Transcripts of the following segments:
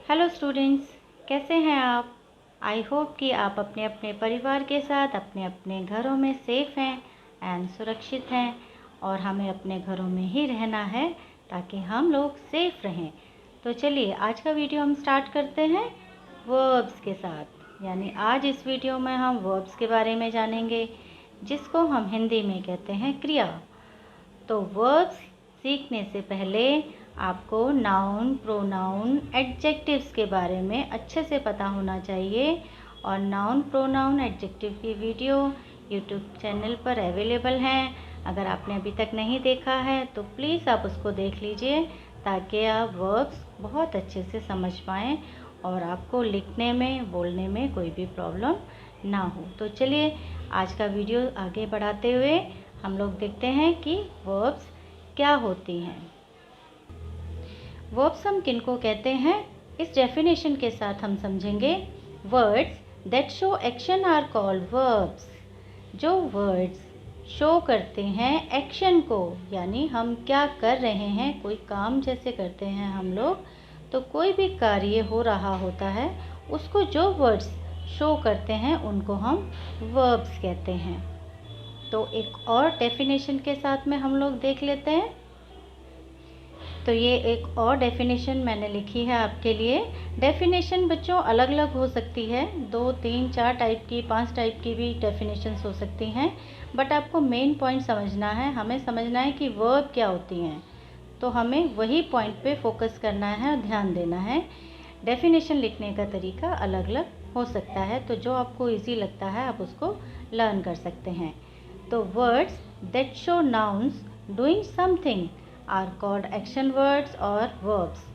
Hello students, कैसे हैं आप। आई होप कि आप अपने अपने परिवार के साथ अपने अपने घरों में सेफ़ हैं एंड सुरक्षित हैं। और हमें अपने घरों में ही रहना है ताकि हम लोग सेफ़ रहें। तो चलिए आज का वीडियो हम स्टार्ट करते हैं वर्ब्स के साथ। यानी आज इस वीडियो में हम वर्ब्स के बारे में जानेंगे, जिसको हम हिंदी में कहते हैं क्रिया। तो वर्ब्स सीखने से पहले आपको नाउन, प्रोनाउन, एडजेक्टिव्स के बारे में अच्छे से पता होना चाहिए। और नाउन, प्रोनाउन, एडजेक्टिव की वीडियो यूट्यूब चैनल पर अवेलेबल हैं। अगर आपने अभी तक नहीं देखा है तो प्लीज़ आप उसको देख लीजिए, ताकि आप वर्ब्स बहुत अच्छे से समझ पाएँ और आपको लिखने में, बोलने में कोई भी प्रॉब्लम ना हो। तो चलिए आज का वीडियो आगे बढ़ाते हुए हम लोग देखते हैं कि वर्ब्स क्या होती हैं। वर्ब्स हम किनको कहते हैं, इस डेफिनेशन के साथ हम समझेंगे। Words that show action are called verbs. जो वर्ड्स शो करते हैं एक्शन को, यानी हम क्या कर रहे हैं, कोई काम जैसे करते हैं हम लोग, तो कोई भी कार्य हो रहा होता है, उसको जो वर्ड्स शो करते हैं उनको हम वर्ब्स कहते हैं। तो एक और डेफिनेशन के साथ में हम लोग देख लेते हैं। तो ये एक और डेफिनेशन मैंने लिखी है आपके लिए। डेफिनेशन बच्चों अलग अलग हो सकती है, 2, 3, 4 टाइप की, 5 टाइप की भी डेफिनेशंस हो सकती हैं। बट आपको मेन पॉइंट समझना है, हमें समझना है कि वर्ब क्या होती हैं। तो हमें वही पॉइंट पे फोकस करना है और ध्यान देना है। डेफिनेशन लिखने का तरीका अलग अलग हो सकता है, तो जो आपको ईजी लगता है आप उसको लर्न कर सकते हैं। तो words that show nouns doing something are called action words और वर्ब्स।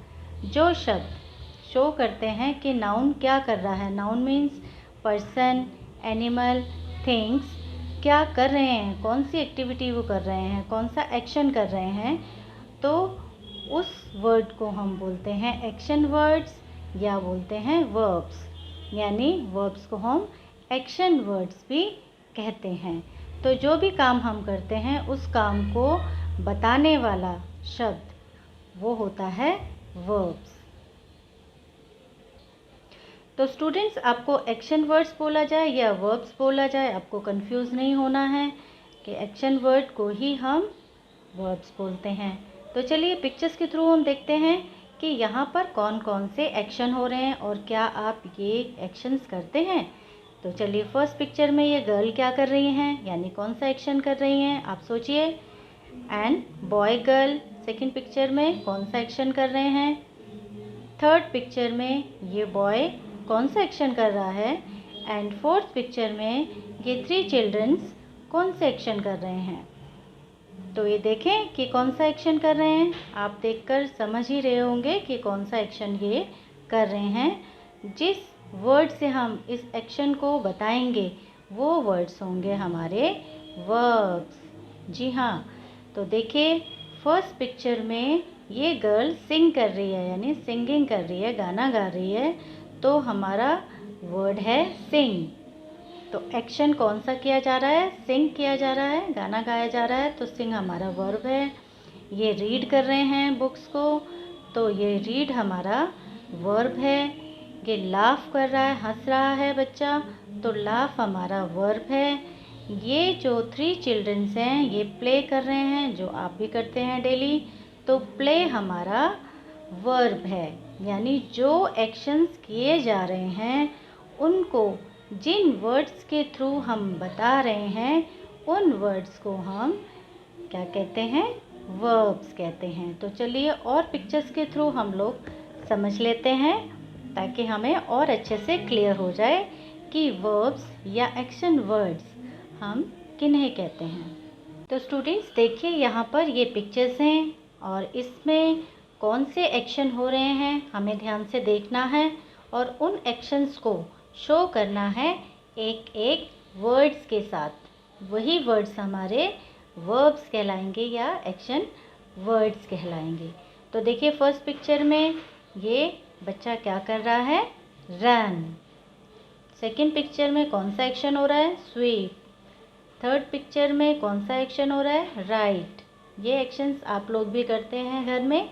जो शब्द शो करते हैं कि नाउन क्या कर रहा है, noun means person, animal, things, क्या कर रहे हैं, कौन सी एक्टिविटी वो कर रहे हैं, कौन सा एक्शन कर रहे हैं, तो उस वर्ड को हम बोलते हैं एक्शन वर्ड्स या बोलते हैं वर्ब्स। यानी वर्ब्स को हम एक्शन वर्ड्स भी कहते हैं। तो जो भी काम हम करते हैं उस काम को बताने वाला शब्द वो होता है वर्ब्स। तो स्टूडेंट्स, आपको एक्शन वर्ड्स बोला जाए या वर्ब्स बोला जाए, आपको कंफ्यूज नहीं होना है कि एक्शन वर्ड को ही हम वर्ब्स बोलते हैं। तो चलिए पिक्चर्स के थ्रू हम देखते हैं कि यहाँ पर कौन कौन से एक्शन हो रहे हैं और क्या आप ये एक्शंस करते हैं। तो चलिए फर्स्ट पिक्चर में ये गर्ल क्या कर रही हैं, यानी कौन सा एक्शन कर रही हैं, आप सोचिए। And boy girl second picture में कौन सा एक्शन कर रहे हैं। थर्ड पिक्चर में ये बॉय कौन सा एक्शन कर रहा है। एंड फोर्थ पिक्चर में ये 3 चिल्ड्रंस कौन से एक्शन कर रहे हैं। तो ये देखें कि कौन सा एक्शन कर रहे हैं। आप देखकर समझ ही रहे होंगे कि कौन सा एक्शन ये कर रहे हैं। जिस वर्ड से हम इस एक्शन को बताएंगे वो वर्ड्स होंगे हमारे वर्ब्स। जी हाँ, तो देखिए फर्स्ट पिक्चर में ये गर्ल सिंग कर रही है, यानी सिंगिंग कर रही है, गाना गा रही है, तो हमारा वर्ड है सिंग। तो एक्शन कौन सा किया जा रहा है, सिंग किया जा रहा है, गाना गाया जा रहा है, तो सिंग हमारा वर्ब है। ये रीड कर रहे हैं बुक्स को, तो ये रीड हमारा वर्ब है। ये लाफ कर रहा है, हंस रहा है बच्चा, तो लाफ हमारा वर्ब है। ये जो 3 चिल्ड्रंस हैं ये प्ले कर रहे हैं, जो आप भी करते हैं डेली, तो प्ले हमारा वर्ब है। यानी जो एक्शंस किए जा रहे हैं उनको जिन वर्ड्स के थ्रू हम बता रहे हैं उन वर्ड्स को हम क्या कहते हैं, वर्ब्स कहते हैं। तो चलिए और पिक्चर्स के थ्रू हम लोग समझ लेते हैं, ताकि हमें और अच्छे से क्लियर हो जाए कि वर्ब्स या एक्शन वर्ड्स हम किन्हें कहते हैं। तो स्टूडेंट्स देखिए यहाँ पर ये पिक्चर्स हैं और इसमें कौन से एक्शन हो रहे हैं हमें ध्यान से देखना है और उन एक्शंस को शो करना है एक एक वर्ड्स के साथ। वही वर्ड्स हमारे वर्ब्स कहलाएंगे या एक्शन वर्ड्स कहलाएंगे। तो देखिए फर्स्ट पिक्चर में ये बच्चा क्या कर रहा है, रन। सेकंड पिक्चर में कौन सा एक्शन हो रहा है, स्वीप। थर्ड पिक्चर में कौन सा एक्शन हो रहा है, राइट। ये एक्शंस आप लोग भी करते हैं घर में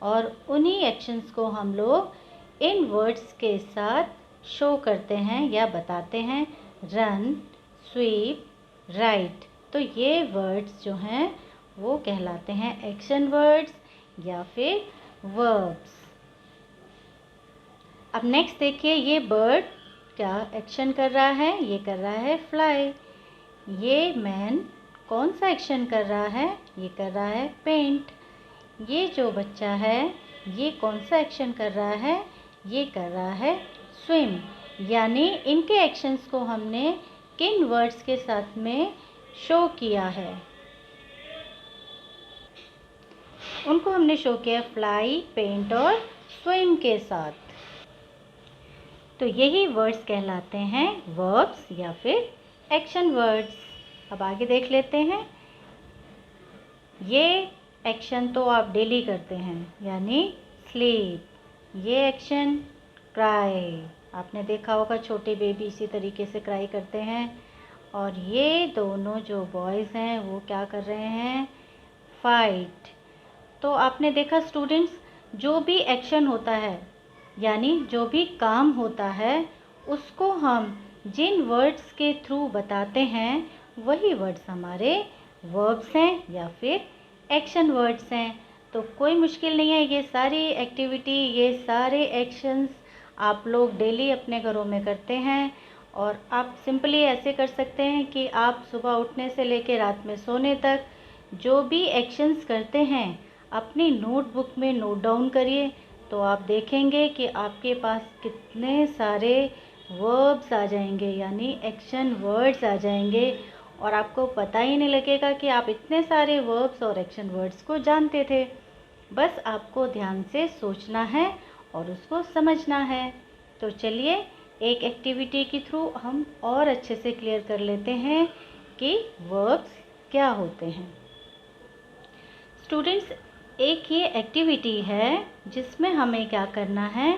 और उन्हीं एक्शंस को हम लोग इन वर्ड्स के साथ शो करते हैं या बताते हैं। Run, sweep, write. तो ये वर्ड्स जो हैं वो कहलाते हैं एक्शन वर्ड्स या फिर वर्ब्स। अब नेक्स्ट देखिए, ये बर्ड क्या एक्शन कर रहा है? ये कर रहा है फ्लाई। ये मैन कौन सा एक्शन कर रहा है? ये कर रहा है पेंट। ये जो बच्चा है ये कौन सा एक्शन कर रहा है? ये कर रहा है स्विम। यानी इनके एक्शंस को हमने किन वर्ड्स के साथ में शो किया है? उनको हमने शो किया फ्लाई, पेंट और स्विम के साथ। तो यही वर्ड्स कहलाते हैं वर्ब्स या फिर एक्शन वर्ड्स। अब आगे देख लेते हैं। ये एक्शन तो आप डेली करते हैं, यानी स्लीप। ये एक्शन क्राई, आपने देखा होगा छोटे बेबी इसी तरीके से क्राई करते हैं। और ये दोनों जो बॉयज़ हैं वो क्या कर रहे हैं? फाइट। तो आपने देखा स्टूडेंट्स, जो भी एक्शन होता है यानी जो भी काम होता है उसको हम जिन वर्ड्स के थ्रू बताते हैं वही वर्ड्स हमारे वर्ब्स हैं या फिर एक्शन वर्ड्स हैं। तो कोई मुश्किल नहीं है, ये सारी एक्टिविटी, ये सारे एक्शंस आप लोग डेली अपने घरों में करते हैं। और आप सिंपली ऐसे कर सकते हैं कि आप सुबह उठने से लेकर रात में सोने तक जो भी एक्शंस करते हैं अपनी नोटबुक में नोट डाउन करिए। तो आप देखेंगे कि आपके पास कितने सारे वर्ब्स आ जाएंगे, यानी एक्शन वर्ड्स आ जाएंगे। और आपको पता ही नहीं लगेगा कि आप इतने सारे वर्ब्स और एक्शन वर्ड्स को जानते थे। बस आपको ध्यान से सोचना है और उसको समझना है। तो चलिए एक एक्टिविटी के थ्रू हम और अच्छे से क्लियर कर लेते हैं कि वर्ब्स क्या होते हैं। स्टूडेंट्स, एक ये एक्टिविटी है जिसमें हमें क्या करना है?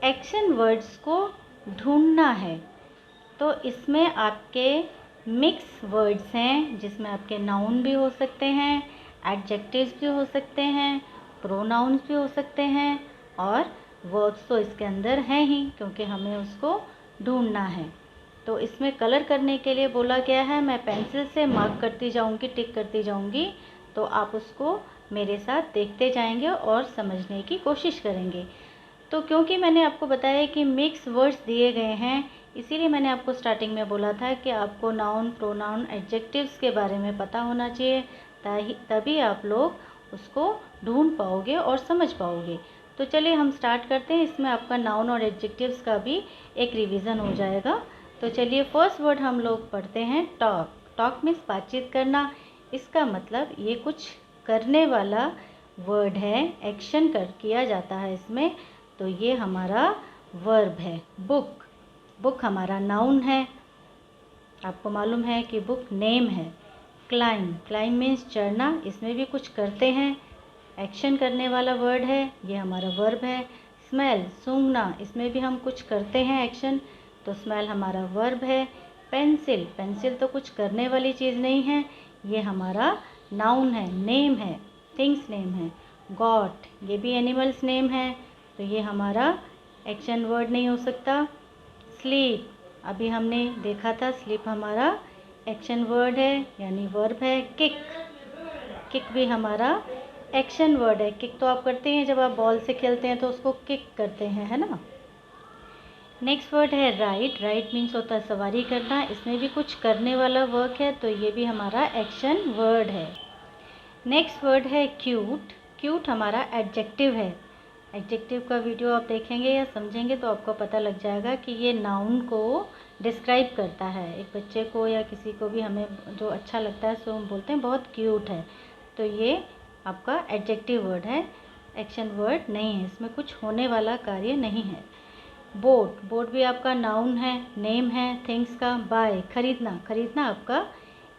एक्शन वर्ड्स को ढूंढना है। तो इसमें आपके मिक्स वर्ड्स हैं जिसमें आपके नाउन भी हो सकते हैं, एडजेक्टिव्स भी हो सकते हैं, प्रोनाउंस भी हो सकते हैं और वर्ब्स तो इसके अंदर हैं ही, क्योंकि हमें उसको ढूंढना है। तो इसमें कलर करने के लिए बोला गया है, मैं पेंसिल से मार्क करती जाऊंगी, टिक करती जाऊंगी। तो आप उसको मेरे साथ देखते जाएंगे और समझने की कोशिश करेंगे। तो क्योंकि मैंने आपको बताया कि मिक्स वर्ड्स दिए गए हैं, इसीलिए मैंने आपको स्टार्टिंग में बोला था कि आपको नाउन, प्रोनाउन, एडजेक्टिव्स के बारे में पता होना चाहिए, तभी आप लोग उसको ढूंढ पाओगे और समझ पाओगे। तो चलिए हम स्टार्ट करते हैं। इसमें आपका नाउन और एडजेक्टिव्स का भी एक रिवीजन हो जाएगा। तो चलिए फर्स्ट वर्ड हम लोग पढ़ते हैं टॉक। टॉक मीन्स बातचीत करना। इसका मतलब ये कुछ करने वाला वर्ड है, एक्शन किया जाता है इसमें। तो ये हमारा वर्ब है। बुक, बुक हमारा नाउन है। आपको मालूम है कि बुक नेम है। क्लाइम, क्लाइम मीन्स चढ़ना, इसमें भी कुछ करते हैं, एक्शन करने वाला वर्ड है, ये हमारा वर्ब है। स्मेल, सूंघना, इसमें भी हम कुछ करते हैं एक्शन, तो स्मेल हमारा वर्ब है। पेंसिल, पेंसिल तो कुछ करने वाली चीज़ नहीं है, ये हमारा नाउन है, नेम है, थिंग्स नेम है। गॉट, ये भी एनिमल्स नेम है, तो ये हमारा एक्शन वर्ड नहीं हो सकता। स्लीप, अभी हमने देखा था स्लीप हमारा एक्शन वर्ड है यानी वर्ब है। किक, किक भी हमारा एक्शन वर्ड है। किक तो आप करते हैं, जब आप बॉल से खेलते हैं तो उसको किक करते हैं, है ना। नेक्स्ट वर्ड है राइड। राइड मीन्स होता है सवारी करना, इसमें भी कुछ करने वाला वर्क है, तो ये भी हमारा एक्शन वर्ड है। नेक्स्ट वर्ड है क्यूट। क्यूट हमारा एडजेक्टिव है। एडजेक्टिव का वीडियो आप देखेंगे या समझेंगे तो आपको पता लग जाएगा कि ये नाउन को डिस्क्राइब करता है। एक बच्चे को या किसी को भी हमें जो अच्छा लगता है सो हम बोलते हैं बहुत क्यूट है, तो ये आपका एडजेक्टिव वर्ड है, एक्शन वर्ड नहीं है, इसमें कुछ होने वाला कार्य नहीं है। बोट, बोट भी आपका नाउन है, नेम है थिंग्स का। बाय, खरीदना, खरीदना आपका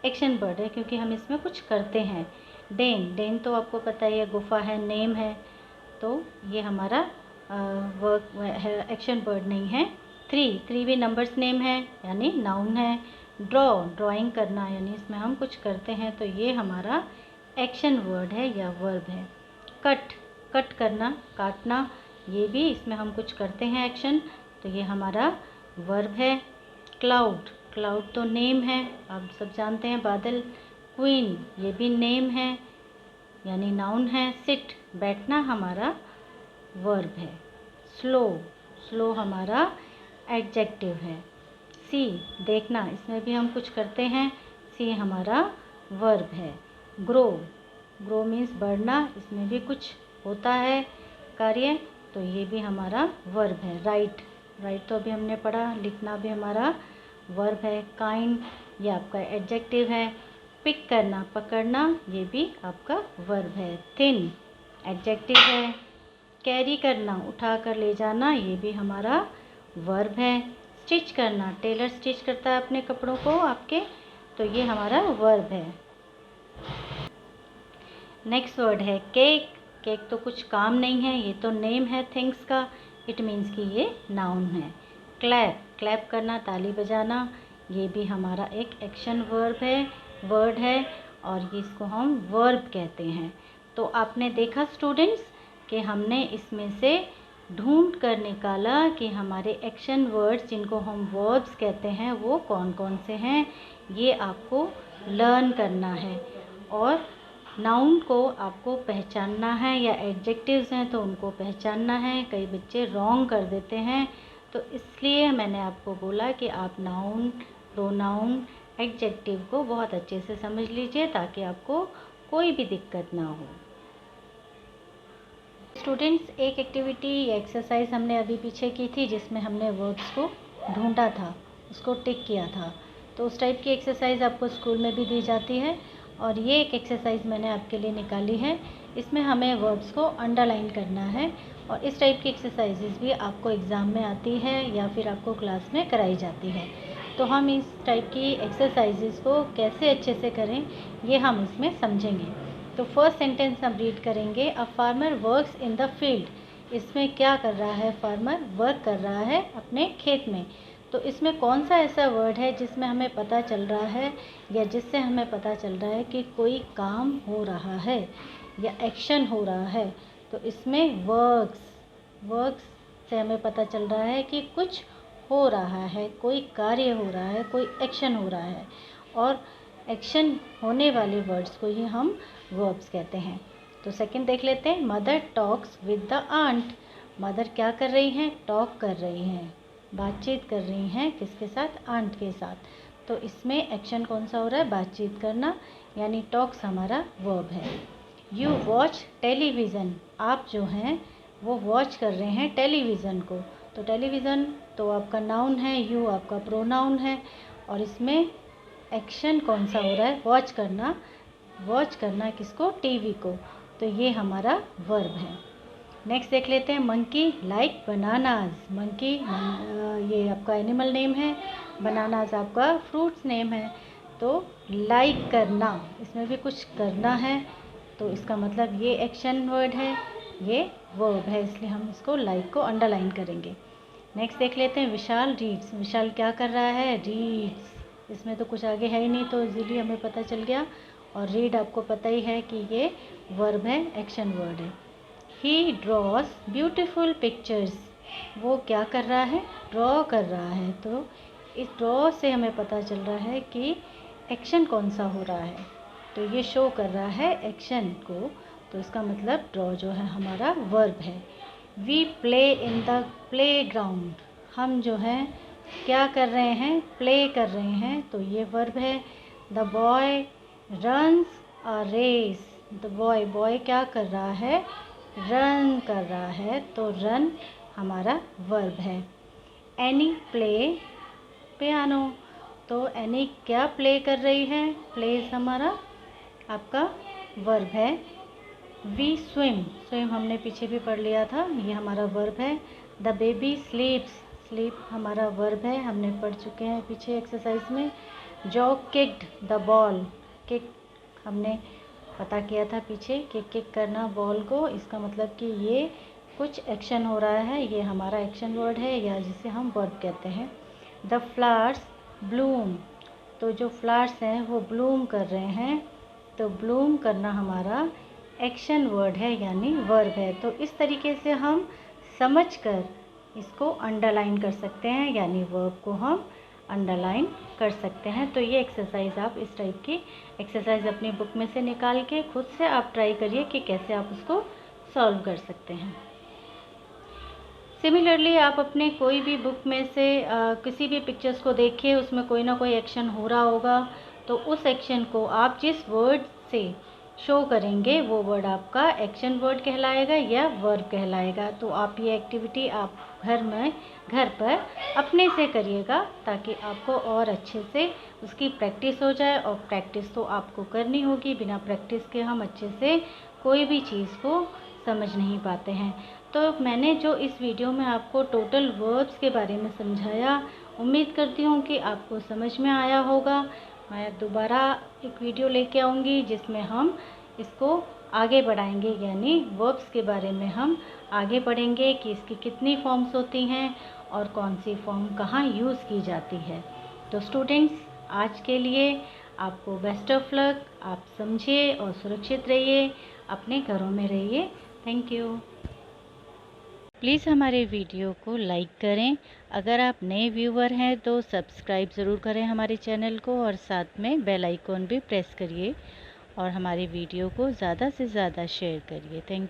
एक्शन वर्ड है क्योंकि हम इसमें कुछ करते हैं। डेन, डेन तो आपको पता ही है, गुफा है, नेम है, तो ये हमारा वर्क है, एक्शन वर्ड नहीं है। थ्री, थ्री भी नंबर्स नेम है यानी नाउन है। ड्रॉ, ड्राइंग करना यानी इसमें हम कुछ करते हैं, तो ये हमारा एक्शन वर्ड है या वर्ब है। कट, कट करना, काटना, ये भी इसमें हम कुछ करते हैं एक्शन, तो ये हमारा वर्ब है। क्लाउड, क्लाउड तो नेम है, आप सब जानते हैं, बादल। क्वीन, ये भी नेम है यानी नाउन है। सिट, बैठना हमारा वर्ब है। स्लो, स्लो हमारा एडजेक्टिव है। सी, देखना, इसमें भी हम कुछ करते हैं, सी हमारा वर्ब है। ग्रो, ग्रो मीन्स बढ़ना, इसमें भी कुछ होता है कार्य, तो ये भी हमारा वर्ब है। राइट, राइट तो अभी हमने पढ़ा, लिखना भी हमारा वर्ब है। काइंड, ये आपका एडजेक्टिव है। पिक करना, पकड़ना, ये भी आपका वर्ब है। थिन, एडजेक्टिव है। कैरी करना, उठा कर ले जाना, ये भी हमारा वर्ब है। स्टिच करना, टेलर स्टिच करता है अपने कपड़ों को आपके, तो ये हमारा वर्ब है। नेक्स्ट वर्ड है केक। केक तो कुछ काम नहीं है, ये तो नेम है थिंग्स का, इट मीन्स कि ये नाउन है। क्लैप, क्लैप करना, ताली बजाना, ये भी हमारा एक एक्शन वर्ब है, वर्ड है, और इसको हम वर्ब कहते हैं। तो आपने देखा स्टूडेंट्स कि हमने इसमें से ढूंढ कर निकाला कि हमारे एक्शन वर्ड्स जिनको हम वर्ब्स कहते हैं वो कौन कौन से हैं, ये आपको लर्न करना है। और नाउन को आपको पहचानना है, या एडजेक्टिव्स हैं तो उनको पहचानना है। कई बच्चे रॉन्ग कर देते हैं, तो इसलिए मैंने आपको बोला कि आप नाउन, प्रोनाउन, एडजेक्टिव को बहुत अच्छे से समझ लीजिए ताकि आपको कोई भी दिक्कत ना हो। स्टूडेंट्स, एक एक्टिविटी या एक्सरसाइज हमने अभी पीछे की थी जिसमें हमने वर्ड्स को ढूंढा था, उसको टिक किया था। तो उस टाइप की एक्सरसाइज आपको स्कूल में भी दी जाती है, और ये एक एक्सरसाइज मैंने आपके लिए निकाली है। इसमें हमें वर्ड्स को अंडरलाइन करना है, और इस टाइप की एक्सरसाइजेज भी आपको एग्ज़ाम में आती है या फिर आपको क्लास में कराई जाती है। तो हम इस टाइप की एक्सरसाइजेज को कैसे अच्छे से करें ये हम इसमें समझेंगे। तो फर्स्ट सेंटेंस हम रीड करेंगे, a farmer works in the field. इसमें क्या कर रहा है, फार्मर वर्क कर रहा है अपने खेत में। तो इसमें कौन सा ऐसा वर्ड है जिसमें हमें पता चल रहा है, या जिससे हमें पता चल रहा है कि कोई काम हो रहा है या एक्शन हो रहा है। तो इसमें वर्क्स, वर्क्स से हमें पता चल रहा है कि कुछ हो रहा है, कोई कार्य हो रहा है, कोई एक्शन हो रहा है, और एक्शन होने वाले वर्ड्स को ही हम वर्ब्स कहते हैं। तो सेकंड देख लेते हैं, mother talks with the aunt. Mother क्या कर रही हैं, टॉक कर रही हैं, बातचीत कर रही हैं, किसके साथ, आंट के साथ। तो इसमें एक्शन कौन सा हो रहा है, बातचीत करना, यानी टॉक्स हमारा वर्ब है। यू वॉच टेलीविज़न, आप जो हैं वो वॉच कर रहे हैं टेलीविज़न को। तो टेलीविज़न तो आपका नाउन है, यू आपका प्रोनाउन है, और इसमें एक्शन कौन सा हो रहा है, वॉच करना, वॉच करना किसको, टीवी को। तो ये हमारा वर्ब है। नेक्स्ट देख लेते हैं, मंकी लाइक बनानाज। मंकी ये आपका एनिमल नेम है, बनानाज आपका फ्रूट्स नेम है। तो लाइक करना, इसमें भी कुछ करना है, तो इसका मतलब ये एक्शन वर्ड है, ये वर्ब है, इसलिए हम इसको लाइक को अंडरलाइन करेंगे। नेक्स्ट देख लेते हैं, विशाल रीड्स। विशाल क्या कर रहा है, रीड्स। इसमें तो कुछ आगे है ही नहीं, तो इजीली हमें पता चल गया। और रीड आपको पता ही है कि ये वर्ब है, एक्शन वर्ड है। ही ड्रॉज ब्यूटिफुल पिक्चर्स। वो क्या कर रहा है, ड्रॉ कर रहा है। तो इस ड्रॉ से हमें पता चल रहा है कि एक्शन कौन सा हो रहा है, तो ये शो कर रहा है एक्शन को, तो इसका मतलब ड्रॉ जो है हमारा वर्ब है। We play in the playground. हम जो हैं क्या कर रहे हैं, प्ले कर रहे हैं, तो ये वर्ब है। The boy runs a race. The boy, boy क्या कर रहा है, रन कर रहा है, तो रन हमारा वर्ब है। Any play piano. तो एनी क्या प्ले कर रही है, प्लेस हमारा आपका वर्ब है। वी स्विम, स्विम हमने पीछे भी पढ़ लिया था, ये हमारा वर्ब है। द बेबी स्लीप्स, स्लीप हमारा वर्ब है, हमने पढ़ चुके हैं पीछे एक्सरसाइज में। Jaw kicked the ball, kick हमने पता किया था पीछे कि किक करना बॉल को, इसका मतलब कि ये कुछ एक्शन हो रहा है, ये हमारा एक्शन वर्ड है, या जिसे हम वर्ब कहते हैं। द फ्लावर्स ब्लूम, तो जो फ्लावर्स हैं वो ब्लूम कर रहे हैं, तो ब्लूम करना हमारा एक्शन वर्ड है यानी वर्ब है। तो इस तरीके से हम समझकर इसको अंडरलाइन कर सकते हैं, यानी वर्ब को हम अंडरलाइन कर सकते हैं। तो ये एक्सरसाइज आप इस टाइप की एक्सरसाइज अपनी बुक में से निकाल के खुद से आप ट्राई करिए कि कैसे आप उसको सॉल्व कर सकते हैं। सिमिलरली आप अपने कोई भी बुक में से किसी भी पिक्चर्स को देखिए, उसमें कोई ना कोई एक्शन हो रहा होगा, तो उस एक्शन को आप जिस वर्ड से शो करेंगे वो वर्ड आपका एक्शन वर्ड कहलाएगा या वर्ब कहलाएगा। तो आप ये एक्टिविटी आप घर पर अपने से करिएगा, ताकि आपको और अच्छे से उसकी प्रैक्टिस हो जाए। और प्रैक्टिस तो आपको करनी होगी, बिना प्रैक्टिस के हम अच्छे से कोई भी चीज़ को समझ नहीं पाते हैं। तो मैंने जो इस वीडियो में आपको टोटल वर्ब्स के बारे में समझाया, उम्मीद करती हूँ कि आपको समझ में आया होगा। मैं दोबारा एक वीडियो लेके आऊँगी जिसमें हम इसको आगे बढ़ाएंगे, यानी वर्ब्स के बारे में हम आगे बढ़ेंगे कि इसकी कितनी फॉर्म्स होती हैं और कौन सी फॉर्म कहाँ यूज़ की जाती है। तो स्टूडेंट्स, आज के लिए आपको बेस्ट ऑफ लक। आप समझिए और सुरक्षित रहिए, अपने घरों में रहिए। Thank you. प्लीज़ हमारे वीडियो को लाइक करें। अगर आप नए व्यूवर हैं तो सब्सक्राइब ज़रूर करें हमारे चैनल को, और साथ में बेल आइकॉन भी प्रेस करिए और हमारी वीडियो को ज़्यादा से ज़्यादा शेयर करिए। Thank you.